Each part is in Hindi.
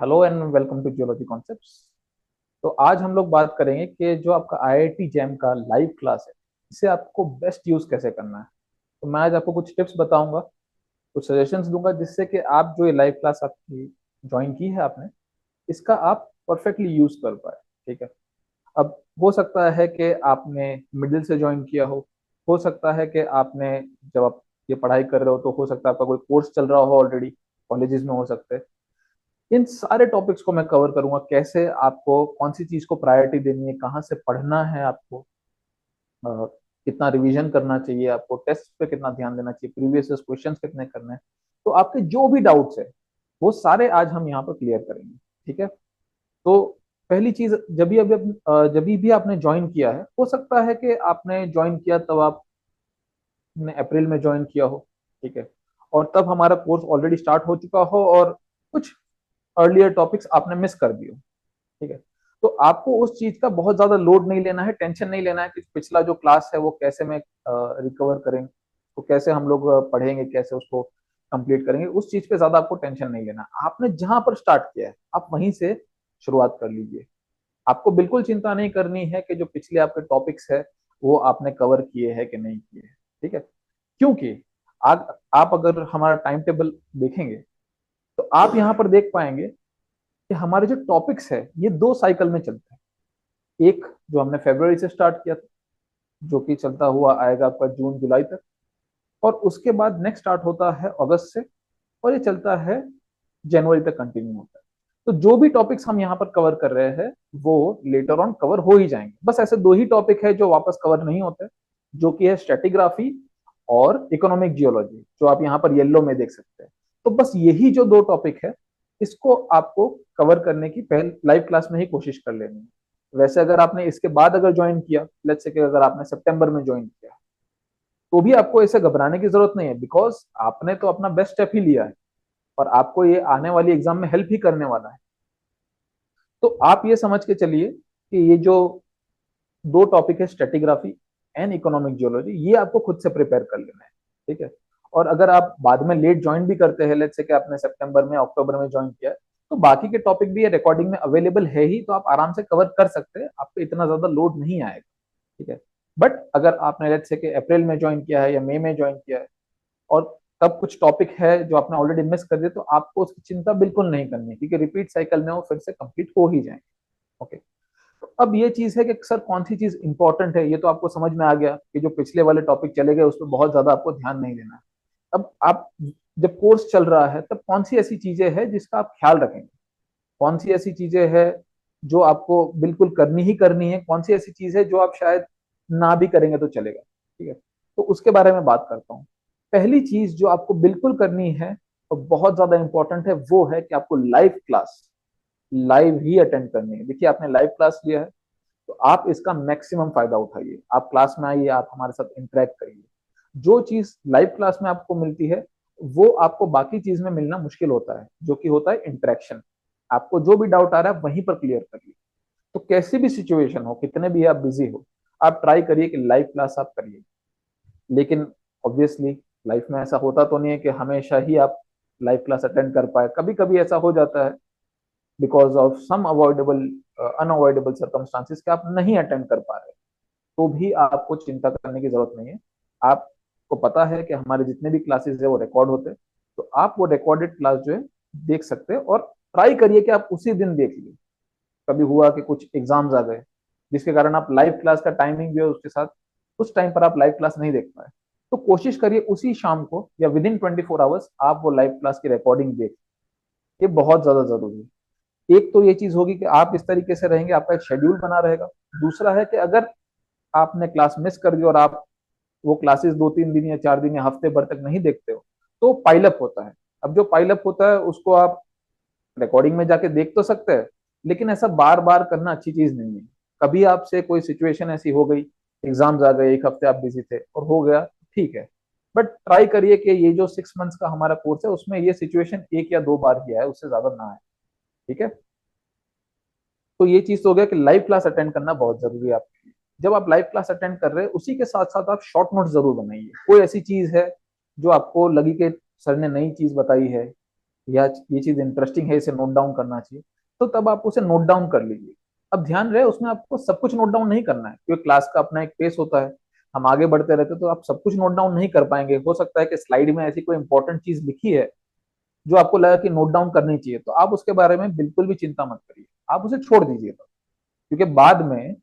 Hello and welcome to geology concepts. तो आज हम लोग बात करेंगे कि जो आपका आईआईटी जैम का लाइव क्लास है, इसे आपको बेस्ट यूज कैसे करना है। तो मैं आज आपको कुछ टिप्स बताऊंगा, कुछ सजेशंस दूंगा, जिससे कि आप जो ये लाइव क्लास आपकी ज्वाइन की है आपने, इसका आप परफेक्टली यूज कर पाए। ठीक है। अब हो सकता है कि आपने मिडिल से ज्वाइन किया हो सकता है कि आपने जब आप ये पढ़ाई कर रहे हो तो हो सकता है आपका कोई कोर्स चल रहा हो ऑलरेडी, कॉलेजेस में हो सकते हैं। इन सारे टॉपिक्स को मैं कवर करूंगा, कैसे आपको कौन सी चीज को प्रायोरिटी देनी है, कहाँ से पढ़ना है आपको, अ, कितना रिवीजन करना चाहिए आपको, टेस्ट पे कितना ध्यान देना चाहिए, प्रीवियस क्वेश्चंस कितने करने हैं। तो आपके जो भी डाउट्स है वो सारे आज हम यहाँ पर क्लियर करेंगे। ठीक है। तो पहली चीज, जब भी आपने ज्वाइन किया है, हो सकता है कि आपने ज्वाइन किया तब आपने अप्रैल में ज्वाइन किया हो। ठीक है। और तब हमारा कोर्स ऑलरेडी स्टार्ट हो चुका हो और कुछ अर्लियर टॉपिक्स आपने मिस कर दिए हो। ठीक है। तो आपको उस चीज का बहुत ज्यादा लोड नहीं लेना है, टेंशन नहीं लेना है कि पिछला जो क्लास है वो कैसे में रिकवर करेंगे, तो कैसे हम लोग पढ़ेंगे, कैसे उसको कंप्लीट करेंगे। उस चीज पे ज्यादा आपको टेंशन नहीं लेना। आपने जहां पर स्टार्ट किया है आप वहीं से शुरुआत कर लीजिए। आपको बिल्कुल चिंता नहीं करनी है कि जो पिछले आपके टॉपिक्स है वो आपने कवर किए हैं कि नहीं किए हैं। ठीक है। क्योंकि आज आप अगर हमारा टाइम टेबल देखेंगे तो आप यहाँ पर देख पाएंगे कि हमारे जो टॉपिक्स है ये दो साइकिल में चलते हैं। एक जो हमने फरवरी से स्टार्ट किया था, जो कि चलता हुआ आएगा आपका जून जुलाई तक, और उसके बाद नेक्स्ट स्टार्ट होता है अगस्त से, और ये चलता है जनवरी तक कंटिन्यू होता है। तो जो भी टॉपिक्स हम यहाँ पर कवर कर रहे हैं वो लेटर ऑन कवर हो ही जाएंगे। बस ऐसे दो ही टॉपिक है जो वापस कवर नहीं होते, जो कि है स्ट्रेटिग्राफी और इकोनॉमिक जियोलॉजी, जो आप यहाँ पर येलो में देख सकते हैं। तो बस यही जो दो टॉपिक है, इसको आपको कवर करने की पहले लाइव क्लास में ही कोशिश कर लेनी है। वैसे अगर आपने इसके बाद अगर ज्वाइन किया, लेट्स से कि अगर आपने सितंबर में ज्वाइन किया, तो भी आपको ऐसे घबराने की जरूरत नहीं है, बिकॉज आपने तो अपना बेस्ट स्टेप ही लिया है और आपको ये आने वाली एग्जाम में हेल्प ही करने वाला है। तो आप ये समझ के चलिए कि ये जो दो टॉपिक है, स्ट्रेटिग्राफी एंड इकोनॉमिक जियोलॉजी, ये आपको खुद से प्रिपेयर कर लेना है। ठीक है। और अगर आप बाद में लेट ज्वाइन भी करते हैं, लेट्स से कि आपने सितंबर में अक्टूबर में ज्वाइन किया है, तो बाकी के टॉपिक भी ये रिकॉर्डिंग में अवेलेबल है ही, तो आप आराम से कवर कर सकते हैं, आपको इतना ज्यादा लोड नहीं आएगा। ठीक है। बट अगर आपने लेट्स से कि अप्रैल में ज्वाइन किया है या मई में ज्वाइन किया है और तब कुछ टॉपिक है जो आपने ऑलरेडी मिस कर दिया, तो आपको उसकी चिंता बिल्कुल नहीं करनी, क्योंकि रिपीट साइकिल में वो फिर से कंप्लीट हो ही जाएंगे। ओके। तो अब ये चीज है कि सर कौन सी चीज इंपॉर्टेंट है, ये तो आपको समझ में आ गया कि जो पिछले वाले टॉपिक चले गए उस पर बहुत ज्यादा आपको ध्यान नहीं देना है। अब आप जब कोर्स चल रहा है तब कौन सी ऐसी चीजें हैं जिसका आप ख्याल रखेंगे, कौन सी ऐसी चीजें हैं जो आपको बिल्कुल करनी ही करनी है, कौन सी ऐसी चीज है जो आप शायद ना भी करेंगे तो चलेगा। ठीक है। तो उसके बारे में बात करता हूँ। पहली चीज जो आपको बिल्कुल करनी है और बहुत ज्यादा इंपॉर्टेंट है, वो है कि आपको लाइव क्लास लाइव ही अटेंड करनी है। देखिए, आपने लाइव क्लास लिया है तो आप इसका मैक्सिमम फायदा उठाइए। आप क्लास में आइए, आप हमारे साथ इंटरेक्ट करिए। जो चीज लाइव क्लास में आपको मिलती है वो आपको बाकी चीज में मिलना मुश्किल होता है, जो कि होता है इंटरेक्शन। आपको जो भी डाउट आ रहा है वहीं पर क्लियर करिए। तो कैसी भी सिचुएशन हो, कितने भी आप बिजी हो, आप ट्राई करिए कि लाइव क्लास आप करिए। लेकिन ऑब्वियसली लाइफ में ऐसा होता तो नहीं है कि हमेशा ही आप लाइव क्लास अटेंड कर पाए। कभी कभी ऐसा हो जाता है because of some avoidable unavoidable circumstances कि आप नहीं अटेंड कर पा रहे, तो भी आपको चिंता करने की जरूरत नहीं है। आपको पता है कि हमारे जितने भी क्लासेस है वो रिकॉर्ड होते हैं, तो आप वो रिकॉर्डेड क्लास जो है देख सकते हैं, और ट्राई करिए कि आप उसी दिन देख लीजिए। कभी हुआ कि कुछ एग्जाम्स आ गए जिसके कारण आप लाइव क्लास का टाइमिंग जो है उसके साथ उस टाइम पर आप लाइव क्लास नहीं देख पाए, तो कोशिश करिए उसी शाम को या विद इन 24 आवर्स आप वो लाइव क्लास की रिकॉर्डिंग देख। ये बहुत ज्यादा जरूरी है। एक तो ये चीज होगी कि आप इस तरीके से रहेंगे, आपका एक शेड्यूल बना रहेगा। दूसरा है कि अगर आपने क्लास मिस कर दी और आप वो क्लासेस 2-3 दिन या 4 दिन या हफ्ते भर तक नहीं देखते हो, तो पाइलअप होता है। अब जो पाइलअप होता है उसको आप रिकॉर्डिंग में जाके देख तो सकते हैं, लेकिन ऐसा बार बार करना अच्छी चीज नहीं है। कभी आपसे कोई सिचुएशन ऐसी हो गई, एग्जाम्स आ गए, एक हफ्ते आप बिजी थे और हो गया, ठीक है। बट ट्राई करिए कि ये जो 6 मंथ्स का हमारा कोर्स है उसमें ये सिचुएशन एक या दो बार ही है, उससे ज्यादा ना है। ठीक है। तो ये चीज तो हो गया कि लाइव क्लास अटेंड करना बहुत जरूरी है आपके लिए। जब आप लाइव क्लास अटेंड कर रहे हैं उसी के साथ साथ आप शॉर्ट नोट जरूर बनाइए। कोई ऐसी चीज है जो आपको लगी कि सर ने नई चीज बताई है या ये चीज इंटरेस्टिंग है, इसे नोट डाउन करना चाहिए, तो तब आप उसे नोट डाउन कर लीजिए। अब ध्यान रहे उसमें आपको सब कुछ नोट डाउन नहीं करना है, क्योंकि क्लास का अपना एक पेस होता है, हम आगे बढ़ते रहते हैं, तो आप सब कुछ नोट डाउन नहीं कर पाएंगे। हो सकता है कि स्लाइड में ऐसी कोई इंपॉर्टेंट चीज लिखी है जो आपको लगा कि नोट डाउन करनी चाहिए, तो आप उसके बारे में बिल्कुल भी चिंता मत करिए, आप उसे छोड़ दीजिए। क्योंकि बाद में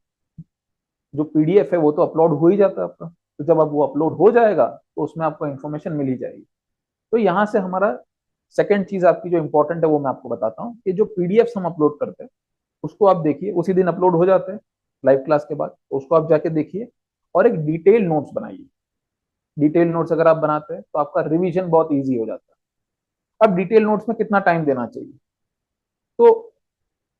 जो पीडीएफ है वो तो अपलोड हो ही जाता है आपका, तो जब अब वो अपलोड हो जाएगा तो उसमें आपको इन्फॉर्मेशन मिल ही जाएगी। तो यहाँ से हमारा सेकंड चीज आपकी जो इंपॉर्टेंट है वो मैं आपको बताता हूँ, कि जो पीडीएफ हम अपलोड करते हैं उसको आप देखिए, उसी दिन अपलोड हो जाते हैं लाइव क्लास के बाद, तो उसको आप जाके देखिए और एक डिटेल नोट्स बनाइए। डिटेल नोट्स अगर आप बनाते हैं तो आपका रिवीजन बहुत ईजी हो जाता है। अब डिटेल नोट्स में कितना टाइम देना चाहिए, तो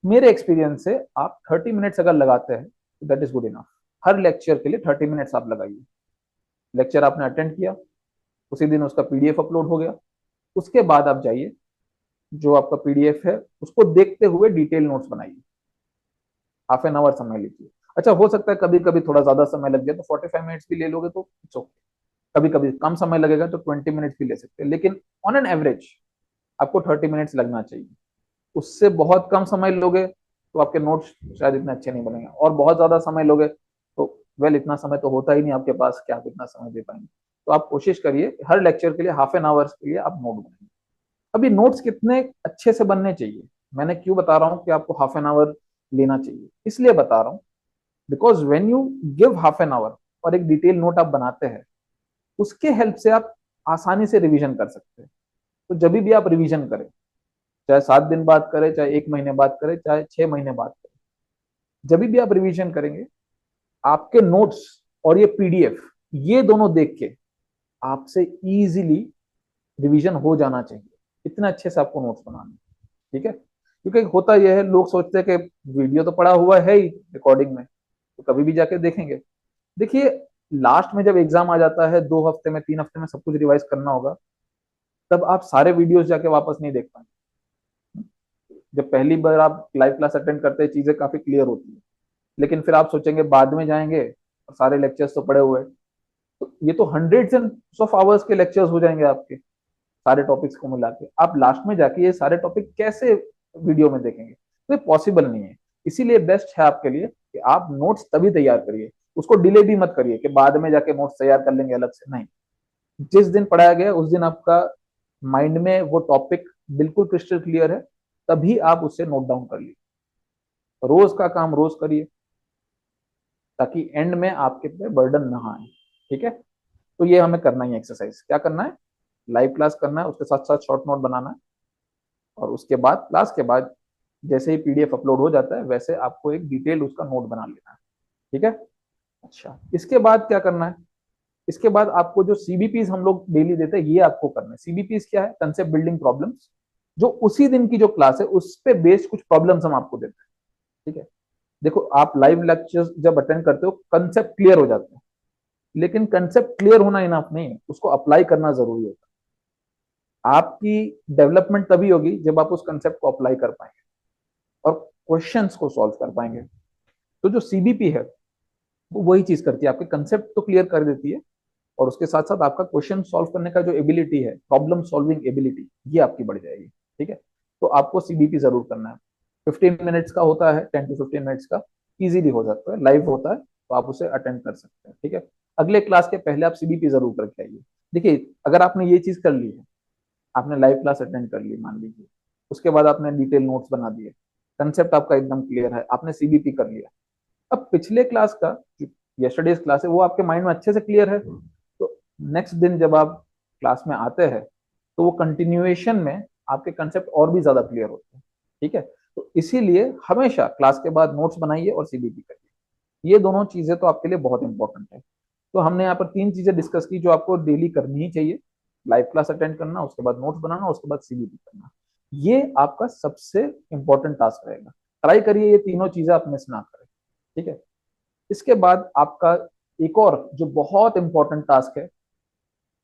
मेरे एक्सपीरियंस से आप 30 मिनट्स अगर लगाते हैं तो that is good enough. Her lecture के लिए 30 मिनट्स आप लगाइए। लेक्चर आपने अटेंड किया, उसी दिन उसका पीडीएफ अपलोड हो गया, उसके बाद आप जाइए, जो आपका पीडीएफ है उसको देखते हुए डिटेल नोट्स बनाइए। हाफ एन आवर समय लीजिए। अच्छा, हो सकता है कभी कभी थोड़ा ज्यादा समय लग जाए तो 45 मिनट्स भी ले लोगे तो इट्स ओके। कभी कभी कम समय लगेगा तो 20 मिनट्स भी ले सकते हैं, लेकिन ऑन एन एवरेज आपको 30 मिनट्स लगना चाहिए। उससे बहुत कम समय लोगे तो आपके नोट्स शायद इतने अच्छे नहीं बनेंगे, और बहुत ज्यादा समय लोगे तो वेल इतना समय तो होता ही नहीं आपके पास कि आप इतना समय दे पाएंगे। तो आप कोशिश करिए हर लेक्चर के लिए हाफ एन आवर्स के लिए आप नोट बनाइए। अब ये नोट्स कितने अच्छे से बनने चाहिए, मैंने क्यों बता रहा हूँ कि आपको हाफ एन आवर लेना चाहिए, इसलिए बता रहा हूँ because when you give half an hour और एक डिटेल नोट आप बनाते हैं, उसके हेल्प से आप आसानी से रिवीजन कर सकते हैं। तो जब भी आप रिवीजन करें, चाहे 7 दिन बाद करें, चाहे 1 महीने बाद करें, चाहे 6 महीने बाद करें, जब भी आप रिवीजन करेंगे, आपके नोट्स और ये पीडीएफ, ये दोनों देख के आपसे इजीली रिवीजन हो जाना चाहिए। इतने अच्छे से आपको नोट्स बनाने, ठीक है। क्योंकि होता यह है, लोग सोचते हैं कि वीडियो तो पड़ा हुआ है ही रिकॉर्डिंग में, तो कभी भी जाके देखेंगे। देखिए, लास्ट में जब एग्जाम आ जाता है, 2 हफ्ते में 3 हफ्ते में सब कुछ रिवाइज करना होगा, तब आप सारे वीडियोस जाके वापस नहीं देख पाएंगे। जब पहली बार आप लाइव क्लास अटेंड करते हैं चीजें काफी क्लियर होती है, लेकिन फिर आप सोचेंगे बाद में जाएंगे और सारे लेक्चर्स तो पड़े हुए हैं, तो ये तो हंड्रेड्स एंड ऑफ आवर्स के लेक्चर्स हो जाएंगे आपके, सारे टॉपिक्स को मिला के आप लास्ट में जाके ये सारे टॉपिक कैसे वीडियो में देखेंगे, तो ये पॉसिबल नहीं है। इसीलिए बेस्ट है आपके लिए कि आप नोट्स तभी तैयार करिए, उसको डिले भी मत करिए कि बाद में जाके नोट्स तैयार कर लेंगे अलग से, नहीं। जिस दिन पढ़ाया गया उस दिन आपका माइंड में वो टॉपिक बिल्कुल क्रिस्टल क्लियर है, तभी आप उसे नोट डाउन कर लीजिए। रोज का काम रोज करिए, ताकि एंड में आपके पे बर्डन ना आए, ठीक है। तो ये हमें करना ही, एक्सरसाइज क्या करना है, लाइव क्लास करना है, उसके साथ साथ शॉर्ट नोट बनाना है, और उसके बाद क्लास के बाद जैसे ही पीडीएफ अपलोड हो जाता है वैसे आपको एक डिटेल उसका नोट बना लेना है, ठीक है। अच्छा, इसके बाद क्या करना है, इसके बाद आपको जो सीबीपीज हम लोग डेली देते हैं ये आपको करना है। सीबीपीज क्या है, कंसेप्ट बिल्डिंग प्रॉब्लम्स, जो उसी दिन की जो क्लास है उस पे बेस्ड कुछ प्रॉब्लम्स हम आपको देते हैं, ठीक है। देखो, आप लाइव लेक्चर्स जब अटेंड करते हो कंसेप्ट क्लियर हो जाते हैं, लेकिन कंसेप्ट क्लियर होना इनफ नहीं है, उसको अप्लाई करना जरूरी होता है। आपकी डेवलपमेंट तभी होगी जब आप उस कंसेप्ट को अप्लाई कर पाएंगे और क्वेश्चंस को सॉल्व कर पाएंगे। तो जो सीबीपी है वो वही चीज करती है, आपके कंसेप्ट तो क्लियर कर देती है, और उसके साथ साथ आपका क्वेश्चन सॉल्व करने का जो एबिलिटी है, प्रॉब्लम सॉल्विंग एबिलिटी, ये आपकी बढ़ जाएगी, ठीक है। तो आपको सीबीपी जरूर करना है। 15 मिनट्स का होता है, 10 to 15 मिनट्स का, इजीली हो जाता है, लाइव होता है, तो आप उसे अटेंड कर सकते हैं, ठीक है। अगले क्लास के पहले आप सीबीपी जरूर करके आइए। देखिए, अगर आपने ये चीज कर ली है, आपने लाइव क्लास अटेंड कर ली मान लीजिए, उसके बाद आपने डिटेल नोट्स बना दिए, कंसेप्ट आपका एकदम क्लियर है, आपने सीबीपी कर लिया, अब पिछले क्लास का यस्टरडेज क्लास है वो आपके माइंड में अच्छे से क्लियर है, तो नेक्स्ट दिन जब आप क्लास में आते हैं तो वो कंटिन्यूएशन में आपके कंसेप्ट और भी ज्यादा क्लियर होते हैं, ठीक है। तो इसीलिए हमेशा क्लास के बाद नोट्स बनाइए और सीबीपी करिए, ये दोनों चीजें तो आपके लिए बहुत इंपॉर्टेंट है। तो हमने यहाँ पर 3 चीजें डिस्कस की जो आपको डेली करनी ही चाहिए, लाइव क्लास अटेंड करना, उसके बाद नोट्स बनाना, उसके बाद सीबीपी करना, ये आपका सबसे इंपॉर्टेंट टास्क रहेगा। ट्राई करिए ये तीनों चीजें आप मिस ना करें, ठीक है। इसके बाद आपका एक और जो बहुत इंपॉर्टेंट टास्क है,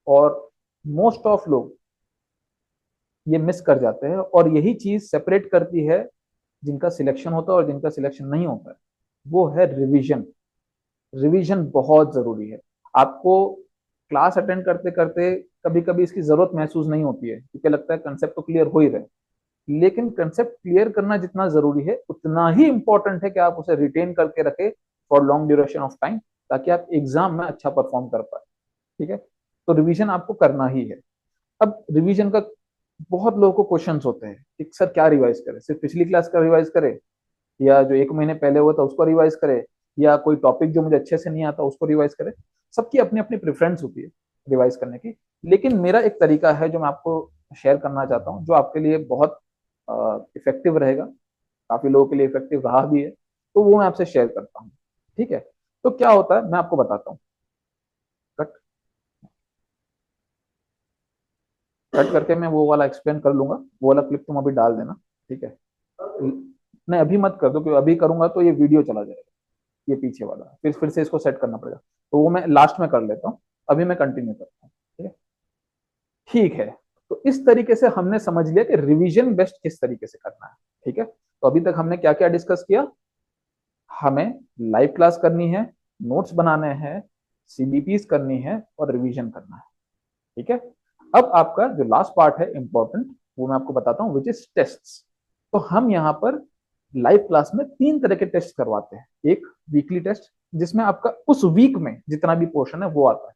और मोस्ट ऑफ लोग ये मिस कर जाते हैं, और यही चीज सेपरेट करती है जिनका सिलेक्शन होता है और जिनका सिलेक्शन नहीं होता है, वो है रिवीजन। रिवीजन बहुत जरूरी है। आपको क्लास अटेंड करते करते कभी कभी इसकी जरूरत महसूस नहीं होती है, क्योंकि लगता है कंसेप्ट तो क्लियर हो ही रहे। लेकिन कंसेप्ट क्लियर करना जितना जरूरी है उतना ही इंपॉर्टेंट है कि आप उसे रिटेन करके रखें for long duration of time, ताकि आप एग्जाम में अच्छा परफॉर्म कर पाए। ठीक है, तो रिवीजन आपको करना ही है। अब रिवीजन का बहुत लोगों को क्वेश्चंस होते हैं कि सर क्या रिवाइज करें, सिर्फ पिछली क्लास का रिवाइज करें, या जो एक महीने पहले हुआ था उसको रिवाइज करे, या कोई टॉपिक जो मुझे अच्छे से नहीं आता उसको रिवाइज करे। सबकी अपनी अपनी प्रेफरेंस होती है रिवाइज करने की। लेकिन मेरा एक तरीका है जो मैं आपको शेयर करना चाहता हूँ, जो आपके लिए बहुत इफेक्टिव रहेगा, काफी लोगों के लिए इफेक्टिव रहा भी है, तो वो मैं आपसे शेयर करता हूँ। ठीक है, तो क्या होता है मैं आपको बताता हूँ। कट कट करके मैं वो वाला एक्सप्लेन कर लूंगा, वो वाला क्लिप तुम अभी डाल देना। ठीक है, नहीं अभी मत कर दो, क्योंकि अभी करूंगा तो ये वीडियो चला जाएगा, ये पीछे वाला फिर से इसको सेट करना पड़ेगा, तो वो मैं लास्ट में कर लेता हूँ। अभी मैं कंटिन्यू करता हूँ। ठीक है, ठीक है। तो इस तरीके से हमने समझ लिया कि रिवीजन बेस्ट किस तरीके से करना है। ठीक है, तो अभी तक हमने क्या क्या डिस्कस किया। हमें लाइव क्लास करनी है, नोट्स बनाने हैं, सीबीपीज करनी है और रिवीजन करना है। ठीक है, अब आपका जो लास्ट पार्ट है इंपॉर्टेंट, वो मैं आपको बताता हूँ, विच इज टेस्ट। तो हम यहाँ पर लाइव क्लास में तीन तरह के टेस्ट करवाते हैं। एक वीकली टेस्ट, जिसमें आपका उस वीक में जितना भी पोर्शन है वो आता है।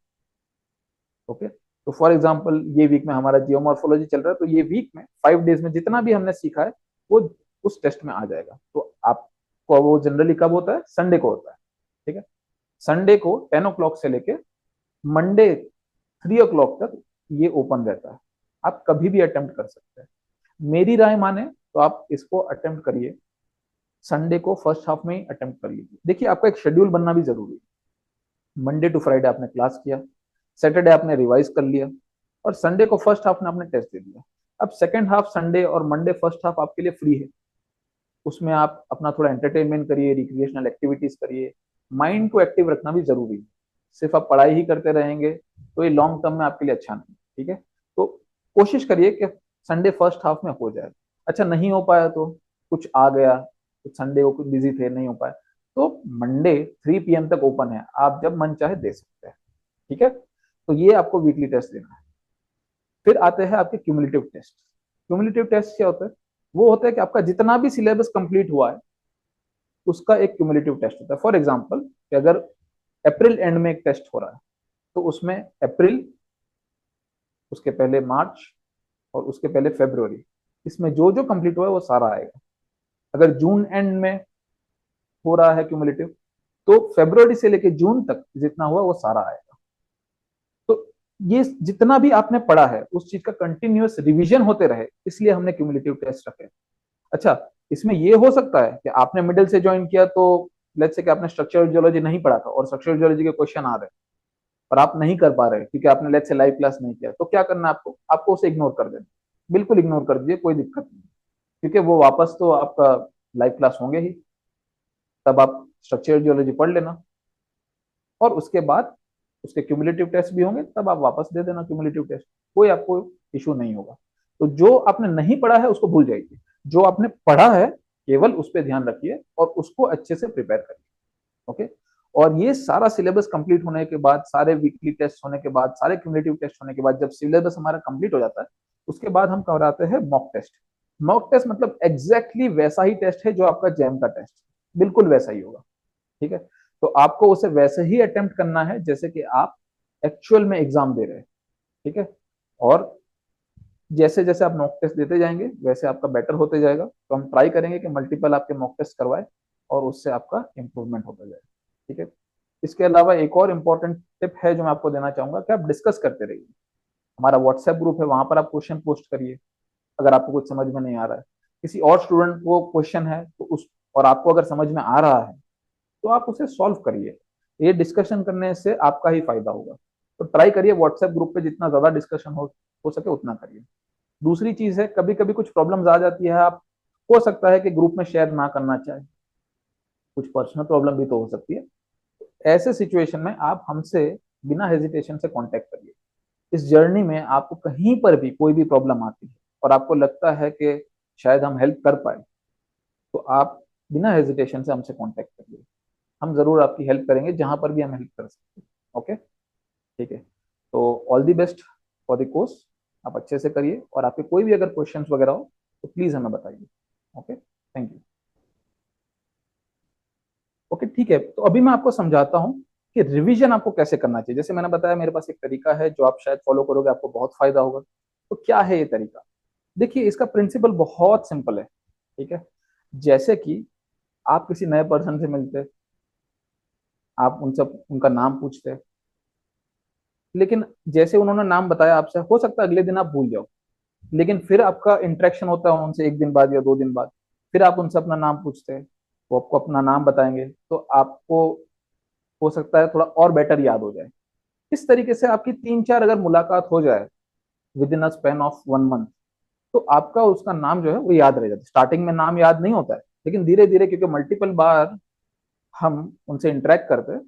ओके, तो फॉर एग्जाम्पल ये वीक में हमारा जियोमॉर्फोलॉजी चल रहा है, तो ये वीक में 5 डेज में जितना भी हमने सीखा है वो उस टेस्ट में आ जाएगा। तो आपको वो जनरली कब होता है, संडे को होता है। ठीक है, संडे को 10 o'clock से लेके मंडे 3 o'clock तक ये ओपन रहता है। आप कभी भी अटेम्प्ट कर सकते हैं। मेरी राय माने तो आप इसको अटेम्प्ट करिए, संडे को फर्स्ट हाफ में ही अटेम्प्ट कर लीजिए। देखिए आपका एक शेड्यूल बनना भी जरूरी है। मंडे टू फ्राइडे आपने क्लास किया, सैटरडे आपने रिवाइज कर लिया, और संडे को फर्स्ट हाफ में आपने टेस्ट दे दिया। अब सेकेंड हाफ संडे और मंडे फर्स्ट हाफ आपके लिए फ्री है। उसमें आप अपना थोड़ा एंटरटेनमेंट करिए, रिक्रिएशनल एक्टिविटीज करिए। माइंड को एक्टिव रखना भी जरूरी है। सिर्फ आप पढ़ाई ही करते रहेंगे तो ये लॉन्ग टर्म में आपके लिए अच्छा नहीं। ठीक है, तो कोशिश करिए कि संडे फर्स्ट हाफ में हो जाए। अच्छा नहीं हो पाया तो, कुछ आ गया, कुछ संडे को कुछ बिजी थे नहीं हो पाया, तो मंडे 3 PM तक ओपन है, आप जब मन चाहे दे सकते हैं। ठीक है, तो ये आपको वीकली टेस्ट देना है। फिर आते हैं आपके क्यूमुलेटिव टेस्ट। क्यूमुलेटिव टेस्ट क्या होता है, वो होता है कि आपका जितना भी सिलेबस कंप्लीट हुआ है उसका एक क्यूमुलेटिव टेस्ट होता है। फॉर एग्जाम्पल अगर अप्रैल एंड में एक टेस्ट हो रहा है, तो उसमें अप्रैल, उसके पहले मार्च और उसके पहले फरवरी, इसमें जो जो कंप्लीट हुआ है वो सारा आएगा। अगर जून एंड में हो रहा है क्यूमुलेटिव, तो फरवरी से लेके जून तक जितना हुआ वो सारा आएगा। तो ये जितना भी आपने पढ़ा है उस चीज का कंटिन्यूअस रिवीजन होते रहे, इसलिए हमने क्यूमुलेटिव टेस्ट रखे। अच्छा, इसमें ये हो सकता है कि आपने मिडिल से ज्वाइन किया, तो लेट्स से कि आपने स्ट्रक्चरल जियोलॉजी नहीं पढ़ा था और स्ट्रक्चरल जियोलॉजी के क्वेश्चन आ रहे हैं और आप नहीं कर पा रहे क्योंकि आपने लेट्स से लाइव क्लास नहीं किया, तो क्या करना है आपको, आपको उसे इग्नोर कर देना। बिल्कुल इग्नोर कर दीजिए, कोई दिक्कत नहीं, क्योंकि वो वापस तो आपका लाइव क्लास होंगे ही, तब आप स्ट्रक्चरल जियोलॉजी पढ़ लेना, और उसके बाद उसके क्यूमुलेटिव टेस्ट भी होंगे, तब आप वापस दे देना क्यूमुलेटिव टेस्ट, कोई आपको इशू नहीं होगा। तो जो आपने नहीं पढ़ा है उसको भूल जाइए, जो आपने पढ़ा है केवल उस पर ध्यान रखिए और उसको अच्छे से प्रिपेयर करिए। ओके, और ये सारा सिलेबस कंप्लीट होने के बाद, सारे वीकली टेस्ट होने के बाद, सारे क्यूमुलेटिव टेस्ट होने के बाद, जब सिलेबस हमारा कंप्लीट हो जाता है उसके बाद हम कराते हैं मॉक टेस्ट। मॉक टेस्ट मतलब एग्जैक्टली वैसा ही टेस्ट है जो आपका जैम का टेस्ट, बिल्कुल वैसा ही होगा। ठीक है, तो आपको उसे वैसे ही अटेम्प्ट करना है जैसे कि आप एक्चुअल में एग्जाम दे रहे हैं। ठीक है, और जैसे जैसे आप मॉक टेस्ट देते जाएंगे वैसे आपका बेटर होते जाएगा। तो हम ट्राई करेंगे कि मल्टीपल आपके मॉक टेस्ट करवाए और उससे आपका इंप्रूवमेंट होता जाए। ठीक है, इसके अलावा एक और इम्पोर्टेंट टिप है जो मैं आपको देना चाहूंगा कि आप डिस्कस करते रहिए। हमारा व्हाट्सएप ग्रुप है, वहां पर आप क्वेश्चन पोस्ट करिए। अगर आपको कुछ समझ में नहीं आ रहा है, किसी और स्टूडेंट को क्वेश्चन है तो उस, और आपको अगर समझ में आ रहा है तो आप उसे सॉल्व करिए। ये डिस्कशन करने से आपका ही फायदा होगा। तो ट्राई करिए व्हाट्सएप ग्रुप पे जितना ज्यादा डिस्कशन हो सके उतना करिए। दूसरी चीज है, कभी कभी कुछ प्रॉब्लम्स आ जाती है, आप हो सकता है कि ग्रुप में शेयर ना करना चाहे, कुछ पर्सनल प्रॉब्लम भी तो हो सकती है। ऐसे सिचुएशन में आप हमसे बिना हेजिटेशन से कांटेक्ट करिए। इस जर्नी में आपको कहीं पर भी कोई भी प्रॉब्लम आती है और आपको लगता है कि शायद हम हेल्प कर पाए, तो आप बिना हेजिटेशन से हमसे कांटेक्ट करिए। हम जरूर आपकी हेल्प करेंगे जहां पर भी हम हेल्प कर सकते हैं। ओके, ठीक है। तो all the best for the course, आप अच्छे से करिए, और आपके कोई भी अगर क्वेश्चंस वगैरह हो तो प्लीज हमें बताइए। Okay, thank you. ओके, ठीक है, तो अभी मैं आपको समझाता हूँ कि रिवीजन आपको कैसे करना चाहिए। जैसे मैंने बताया, मेरे पास एक तरीका है जो आप शायद फॉलो करोगे, आपको बहुत फायदा होगा। तो क्या है ये तरीका? देखिए, इसका प्रिंसिपल बहुत सिंपल है। ठीक है, जैसे कि आप किसी नए पर्सन से मिलते, आप उनसे उनका नाम पूछते, लेकिन जैसे उन्होंने नाम बताया आपसे, हो सकता है अगले दिन आप भूल जाओ, लेकिन फिर आपका इंटरेक्शन होता है उनसे एक दिन बाद या 2 दिन बाद, फिर आप उनसे अपना नाम पूछते हैं, वो आपको अपना नाम बताएंगे, तो आपको हो सकता है थोड़ा और बेटर याद हो जाए। इस तरीके से आपकी 3-4 अगर मुलाकात हो जाए with in a span of 1 month, तो आपका उसका नाम जो है वो याद रह जाता है। स्टार्टिंग में नाम याद नहीं होता है, लेकिन धीरे धीरे क्योंकि मल्टीपल बार हम उनसे इंटरेक्ट करते हैं,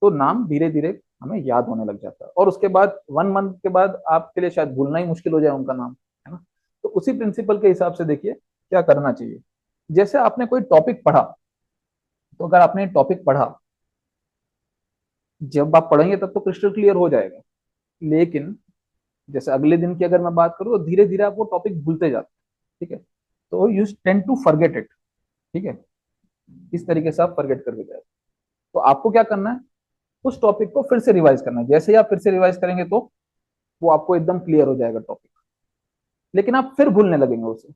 तो नाम धीरे धीरे हमें याद होने लग जाता है, और उसके बाद 1 मंथ के बाद आपके लिए शायद भूलना ही मुश्किल हो जाए उनका नाम, है ना। तो उसी प्रिंसिपल के हिसाब से देखिए क्या करना चाहिए। जैसे आपने कोई टॉपिक पढ़ा, तो अगर आपने टॉपिक पढ़ा, जब आप पढ़ेंगे तब तो क्रिस्टल क्लियर हो जाएगा, लेकिन जैसे अगले दिन की अगर मैं बात करूँ, तो धीरे धीरे आप वो टॉपिक भूलते जाते हैं। ठीक है, तो you tend to forget it. ठीक है, इस तरीके से आप फॉरगेट करके जाए। तो आपको क्या करना है, उस टॉपिक को फिर से रिवाइज करना है। जैसे ही आप फिर से रिवाइज करेंगे, तो वो आपको एकदम क्लियर हो जाएगा टॉपिक, लेकिन आप फिर भूलने लगेंगे उसे।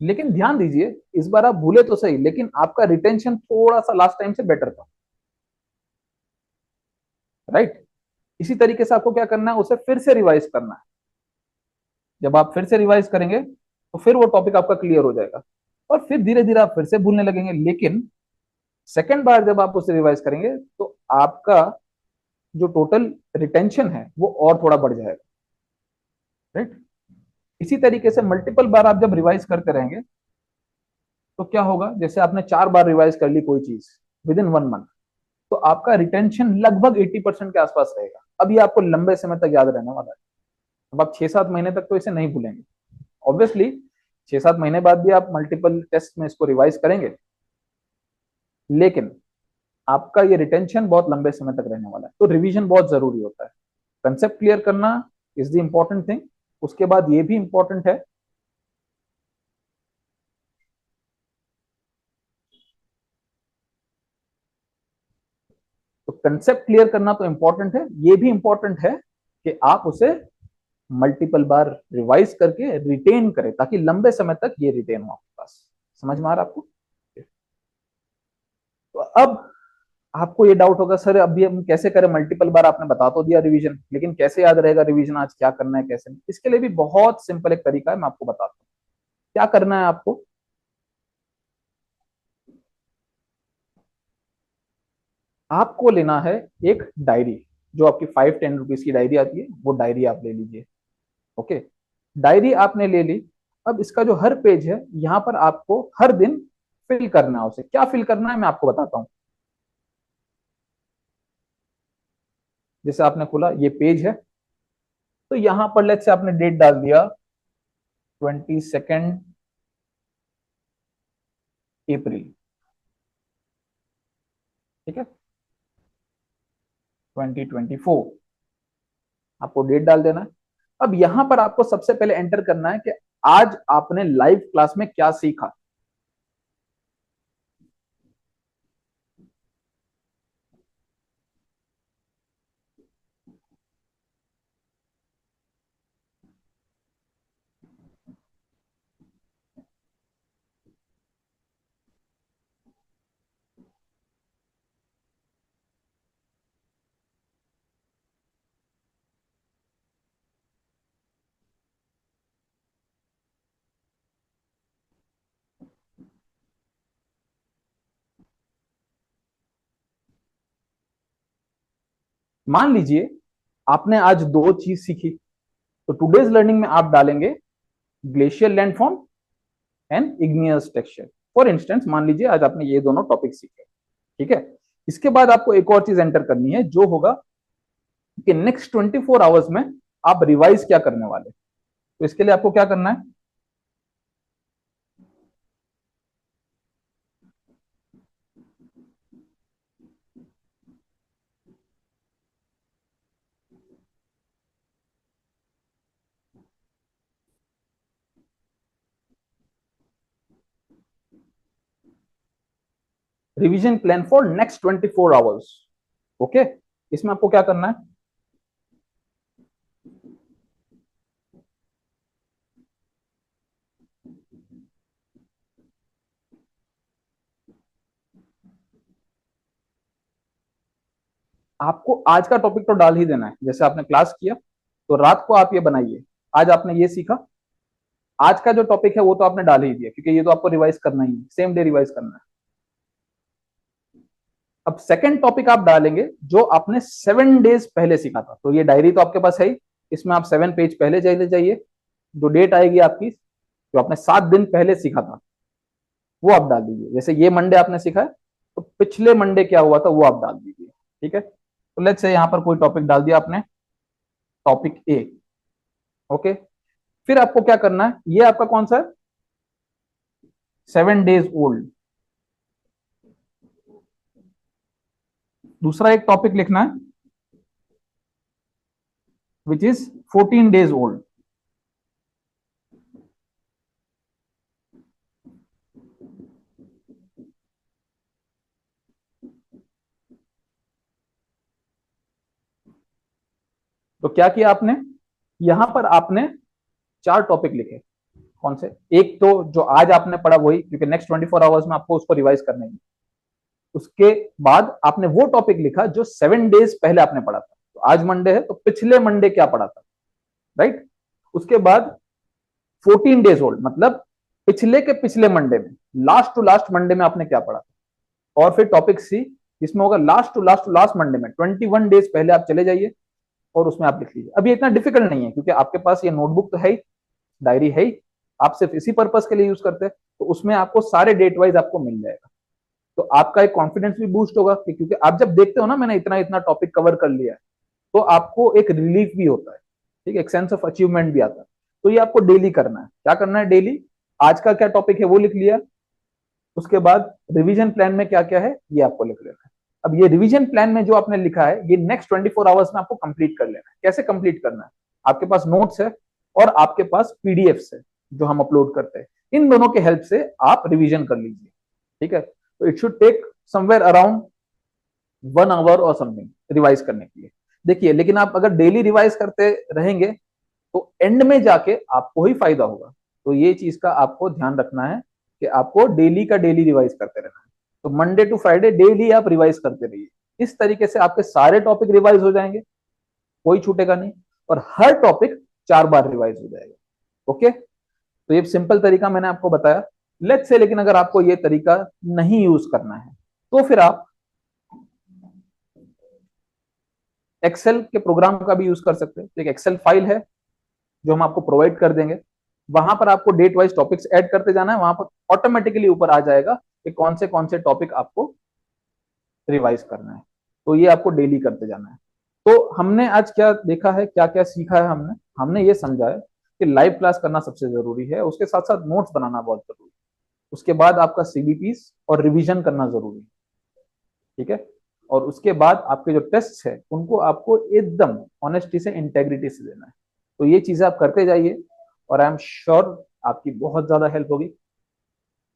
लेकिन ध्यान दीजिए, इस बार आप भूले तो सही, लेकिन आपका रिटेंशन थोड़ा सा लास्ट टाइम से बेटर था। राइट, इसी तरीके से आपको क्या करना है, उसे फिर से रिवाइज करना है। जब आप फिर से रिवाइज करेंगे, तो फिर वो टॉपिक आपका क्लियर हो जाएगा, और फिर धीरे धीरे आप फिर से भूलने लगेंगे। लेकिन सेकेंड बार जब आप उसे रिवाइज करेंगे, तो आपका जो टोटल रिटेंशन है वो और थोड़ा बढ़ जाएगा। राइट, इसी तरीके से मल्टीपल बार आप जब रिवाइज करते रहेंगे, तो क्या होगा, जैसे आपने 4 बार रिवाइज कर ली कोई चीज विद इन 1 मंथ, तो आपका रिटेंशन लगभग 80% के आसपास रहेगा। अब ये आपको लंबे समय तक याद रहने वाला है। अब आप 6-7 महीने तक तो इसे नहीं भूलेंगे। ऑब्वियसली 6-7 महीने बाद भी आप मल्टीपल टेस्ट में इसको रिवाइज करेंगे, लेकिन आपका ये रिटेंशन बहुत लंबे समय तक रहने वाला है। तो रिवीजन बहुत जरूरी होता है। कंसेप्ट क्लियर करना इज द इंपॉर्टेंट थिंग। उसके बाद ये भी इंपॉर्टेंट है, तो कंसेप्ट क्लियर करना तो इंपॉर्टेंट है, ये भी इंपॉर्टेंट है कि आप उसे मल्टीपल बार रिवाइज करके रिटेन करें, ताकि लंबे समय तक ये रिटेन हो आपके पास। समझ में आ रहा है आपको? तो अब आपको ये डाउट होगा, सर अभी हम कैसे करें, मल्टीपल बार आपने बता तो दिया रिवीजन, लेकिन कैसे याद रहेगा रिवीजन, आज क्या करना है कैसे नहीं? इसके लिए भी बहुत सिंपल एक तरीका है, मैं आपको बताता हूँ। क्या करना है आपको, आपको लेना है एक डायरी, जो आपकी 5-10 रुपीज की डायरी आती है, वो डायरी आप ले लीजिए। ओके, डायरी आपने ले ली। अब इसका जो हर पेज है, यहाँ पर आपको हर दिन फिल करना है। उसे क्या फिल करना है मैं आपको बताता हूँ। जैसे आपने खोला ये पेज है, तो यहाँ पर लेट से आपने डेट डाल दिया 22 अप्रैल। ठीक है, 2024 आपको डेट डाल देना है। अब यहां पर आपको सबसे पहले एंटर करना है कि आज आपने लाइव क्लास में क्या सीखा। मान लीजिए आपने आज 2 चीज सीखी, तो टुडेज लर्निंग में आप डालेंगे glacier landform and igneous texture. For instance मान लीजिए आज आपने ये दोनों टॉपिक सीखे। ठीक है, इसके बाद आपको एक और चीज एंटर करनी है, जो होगा कि नेक्स्ट 24 आवर्स में आप रिवाइज क्या करने वाले। तो इसके लिए आपको क्या करना है, revision plan for next 24 hours. Okay, इसमें आपको क्या करना है, आपको आज का टॉपिक तो डाल ही देना है। जैसे आपने क्लास किया तो रात को आप ये बनाइए, आज आपने ये सीखा, आज का जो टॉपिक है वो तो आपने डाल ही दिया, क्योंकि ये तो आपको रिवाइज करना ही है, सेम डे रिवाइज करना है। अब सेकंड टॉपिक आप डालेंगे जो आपने 7 डेज पहले सीखा था। तो ये डायरी तो आपके पास है ही, इसमें आप 7 पेज पहले चले जाइए, जो डेट आएगी आपकी, जो आपने 7 दिन पहले सीखा था वो आप डाल दीजिए। जैसे ये मंडे आपने सीखा है, तो पिछले मंडे क्या हुआ था वो आप डाल दीजिए। ठीक है, तो लेट्स से यहां पर कोई टॉपिक डाल दिया आपने, टॉपिक ए। ओके, फिर आपको क्या करना है, ये आपका कौन सा है, 7 डेज ओल्ड। दूसरा एक टॉपिक लिखना है विच इज 14 डेज ओल्ड। तो क्या किया आपने, यहां पर आपने 4 टॉपिक लिखे। कौन से, एक तो जो आज आपने पढ़ा वही, क्योंकि नेक्स्ट 24 आवर्स में आपको उसको रिवाइज करना है। उसके बाद आपने वो टॉपिक लिखा जो 7 डेज पहले आपने पढ़ा था। तो आज मंडे है तो पिछले मंडे क्या पढ़ा था, राइट। उसके बाद 14 डेज ओल्ड, मतलब पिछले के पिछले मंडे में, लास्ट टू लास्ट मंडे में आपने क्या पढ़ा था। और फिर टॉपिक सी, जिसमें होगा लास्ट टू लास्ट मंडे में, 21 डेज पहले आप चले जाइए और उसमें आप लिख लीजिए। अब ये इतना डिफिकल्ट नहीं है, क्योंकि आपके पास ये नोटबुक तो है ही, डायरी है ही, आप सिर्फ इसी पर्पज के लिए यूज करते हैं, तो उसमें आपको सारे डेट वाइज आपको मिल जाएगा। तो आपका एक कॉन्फिडेंस भी बूस्ट होगा, क्योंकि आप जब देखते हो ना मैंने इतना इतना टॉपिक कवर कर लिया है, तो आपको एक रिलीफ भी होता है, ठीक है, एक सेंस ऑफ अचीवमेंट भी आता है। तो ये आपको डेली करना है। क्या करना है डेली, आज का क्या टॉपिक है वो लिख लिया, उसके बाद रिवीजन प्लान में क्या क्या है ये आपको लिख लेना है। अब ये रिवीजन प्लान में जो आपने लिखा है ये नेक्स्ट 24 आवर्स में आपको कंप्लीट कर लेना है। कैसे कंप्लीट करना है, आपके पास नोट्स है और आपके पास पीडीएफ है जो हम अपलोड करते हैं, इन दोनों के हेल्प से आप रिवीजन कर लीजिए। ठीक है, तो it should take somewhere around 1 hour और समथिंग रिवाइज करने के लिए। देखिए, लेकिन आप अगर डेली रिवाइज करते रहेंगे तो एंड में जाके आपको ही फायदा होगा। तो ये चीज का आपको ध्यान रखना है कि आपको डेली का डेली रिवाइज करते रहना है। तो मंडे टू फ्राइडे डेली आप रिवाइज करते रहिए। इस तरीके से आपके सारे टॉपिक रिवाइज हो जाएंगे, कोई छूटेगा नहीं, और हर टॉपिक 4 बार रिवाइज हो जाएगा। ओके, तो ये सिंपल तरीका मैंने आपको बताया। लेट्स से लेकिन अगर आपको ये तरीका नहीं यूज करना है तो फिर आप एक्सेल के प्रोग्राम का भी यूज कर सकते हैं। एक एक्सेल फाइल है जो हम आपको प्रोवाइड कर देंगे, वहां पर आपको डेट वाइज टॉपिक्स ऐड करते जाना है, वहां पर ऑटोमेटिकली ऊपर आ जाएगा कि कौन से टॉपिक आपको रिवाइज करना है। तो ये आपको डेली करते जाना है। तो हमने आज क्या देखा है, क्या क्या सीखा है, हमने हमने ये समझा है कि लाइव क्लास करना सबसे जरूरी है, उसके साथ साथ नोट्स बनाना बहुत जरूरी है, उसके बाद आपका सीबीपीस और रिवीजन करना जरूरी है। ठीक है, और उसके बाद आपके जो टेस्ट है उनको आपको एकदम ऑनेस्टी से, इंटेग्रिटी से देना है। तो ये चीजें आप करते जाइए और आई एम श्योर आपकी बहुत ज्यादा हेल्प होगी,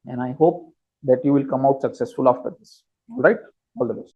and I hope that you will come out successful after this. All right, all the best.